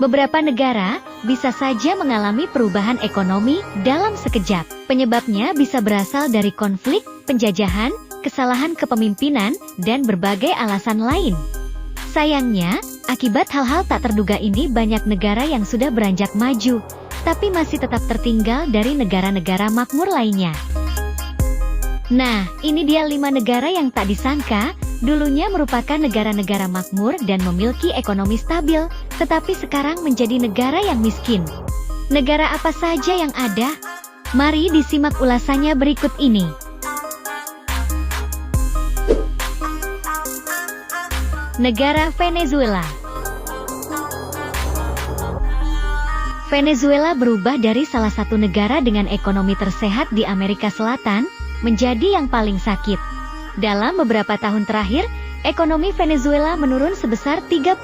Beberapa negara bisa saja mengalami perubahan ekonomi dalam sekejap. Penyebabnya bisa berasal dari konflik, penjajahan, kesalahan kepemimpinan, dan berbagai alasan lain. Sayangnya, akibat hal-hal tak terduga ini banyak negara yang sudah beranjak maju, tapi masih tetap tertinggal dari negara-negara makmur lainnya. Nah, ini dia 5 negara yang tak disangka, dulunya merupakan negara-negara makmur dan memiliki ekonomi stabil, tetapi sekarang menjadi negara yang miskin. Negara apa saja yang ada? Mari disimak ulasannya berikut ini. Negara Venezuela. Venezuela berubah dari salah satu negara dengan ekonomi tersehat di Amerika Selatan, menjadi yang paling sakit. Dalam beberapa tahun terakhir, ekonomi Venezuela menurun sebesar 35%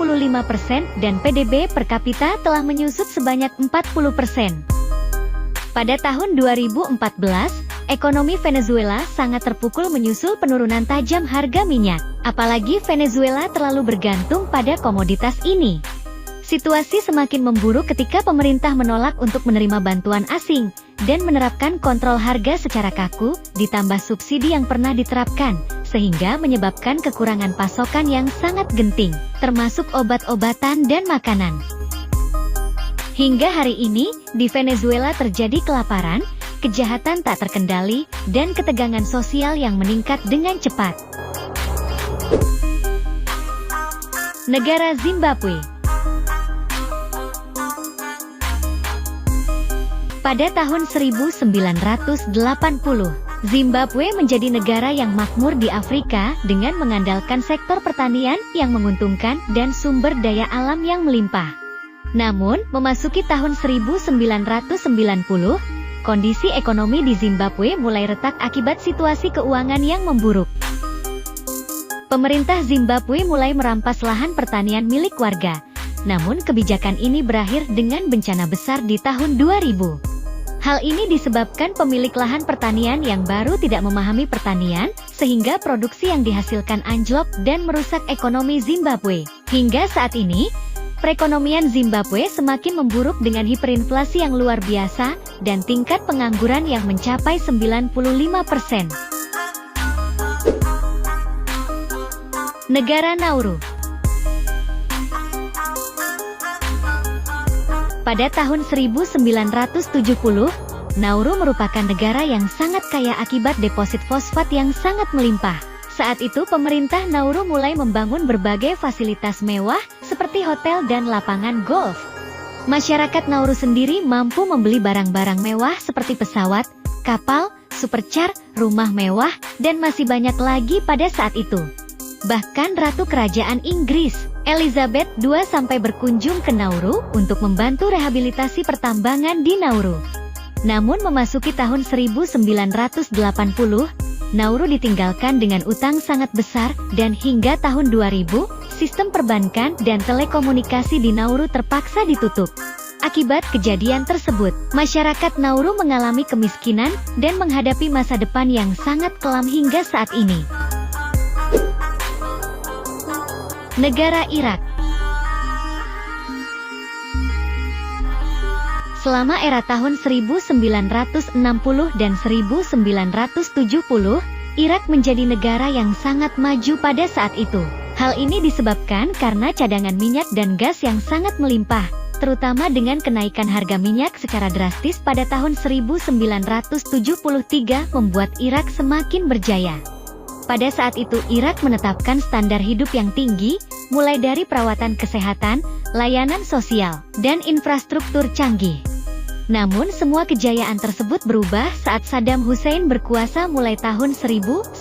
dan PDB per kapita telah menyusut sebanyak 40%. Pada tahun 2014, ekonomi Venezuela sangat terpukul menyusul penurunan tajam harga minyak. Apalagi Venezuela terlalu bergantung pada komoditas ini. Situasi semakin memburuk ketika pemerintah menolak untuk menerima bantuan asing dan menerapkan kontrol harga secara kaku, ditambah subsidi yang pernah diterapkan, sehingga menyebabkan kekurangan pasokan yang sangat genting, termasuk obat-obatan dan makanan. Hingga hari ini, di Venezuela terjadi kelaparan, kejahatan tak terkendali, dan ketegangan sosial yang meningkat dengan cepat. Negara Zimbabwe. Pada tahun 1980, Zimbabwe menjadi negara yang makmur di Afrika dengan mengandalkan sektor pertanian yang menguntungkan dan sumber daya alam yang melimpah. Namun, memasuki tahun 1990, kondisi ekonomi di Zimbabwe mulai retak akibat situasi keuangan yang memburuk. Pemerintah Zimbabwe mulai merampas lahan pertanian milik warga. Namun kebijakan ini berakhir dengan bencana besar di tahun 2000. Hal ini disebabkan pemilik lahan pertanian yang baru tidak memahami pertanian, sehingga produksi yang dihasilkan anjlok dan merusak ekonomi Zimbabwe. Hingga saat ini, perekonomian Zimbabwe semakin memburuk dengan hiperinflasi yang luar biasa, dan tingkat pengangguran yang mencapai 95%. Negara Nauru. Pada tahun 1970, Nauru merupakan negara yang sangat kaya akibat deposit fosfat yang sangat melimpah. Saat itu pemerintah Nauru mulai membangun berbagai fasilitas mewah, seperti hotel dan lapangan golf. Masyarakat Nauru sendiri mampu membeli barang-barang mewah seperti pesawat, kapal, supercar, rumah mewah, dan masih banyak lagi pada saat itu. Bahkan Ratu Kerajaan Inggris, Elizabeth II sampai berkunjung ke Nauru untuk membantu rehabilitasi pertambangan di Nauru. Namun memasuki tahun 1980, Nauru ditinggalkan dengan utang sangat besar, dan hingga tahun 2000, sistem perbankan dan telekomunikasi di Nauru terpaksa ditutup. Akibat kejadian tersebut, masyarakat Nauru mengalami kemiskinan dan menghadapi masa depan yang sangat kelam hingga saat ini. Negara Irak. Selama era tahun 1960 dan 1970, Irak menjadi negara yang sangat maju pada saat itu. Hal ini disebabkan karena cadangan minyak dan gas yang sangat melimpah, terutama dengan kenaikan harga minyak secara drastis pada tahun 1973 membuat Irak semakin berjaya. Pada saat itu Irak menetapkan standar hidup yang tinggi, mulai dari perawatan kesehatan, layanan sosial, dan infrastruktur canggih. Namun semua kejayaan tersebut berubah saat Saddam Hussein berkuasa mulai tahun 1979.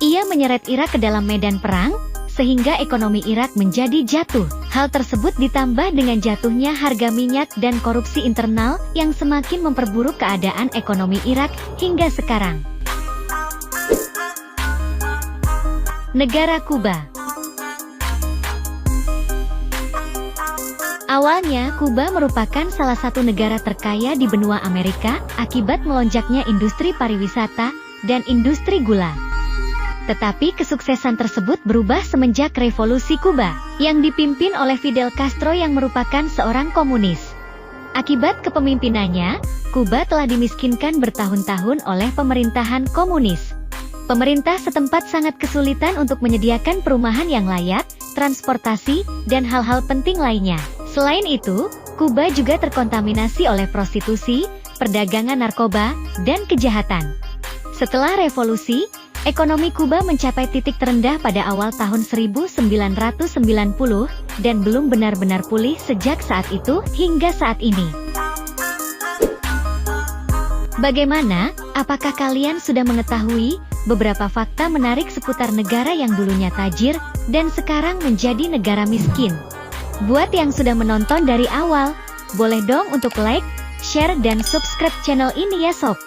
Ia menyeret Irak ke dalam medan perang, sehingga ekonomi Irak menjadi jatuh. Hal tersebut ditambah dengan jatuhnya harga minyak dan korupsi internal yang semakin memperburuk keadaan ekonomi Irak hingga sekarang. Negara Kuba. Awalnya, Kuba merupakan salah satu negara terkaya di benua Amerika akibat melonjaknya industri pariwisata dan industri gula. Tetapi kesuksesan tersebut berubah semenjak Revolusi Kuba, yang dipimpin oleh Fidel Castro yang merupakan seorang komunis. Akibat kepemimpinannya, Kuba telah dimiskinkan bertahun-tahun oleh pemerintahan komunis. Pemerintah setempat sangat kesulitan untuk menyediakan perumahan yang layak, transportasi, dan hal-hal penting lainnya. Selain itu, Kuba juga terkontaminasi oleh prostitusi, perdagangan narkoba, dan kejahatan. Setelah revolusi, ekonomi Kuba mencapai titik terendah pada awal tahun 1990 dan belum benar-benar pulih sejak saat itu hingga saat ini. Bagaimana? Apakah kalian sudah mengetahui beberapa fakta menarik seputar negara yang dulunya tajir dan sekarang menjadi negara miskin? Buat yang sudah menonton dari awal, boleh dong untuk like, share dan subscribe channel ini ya sob.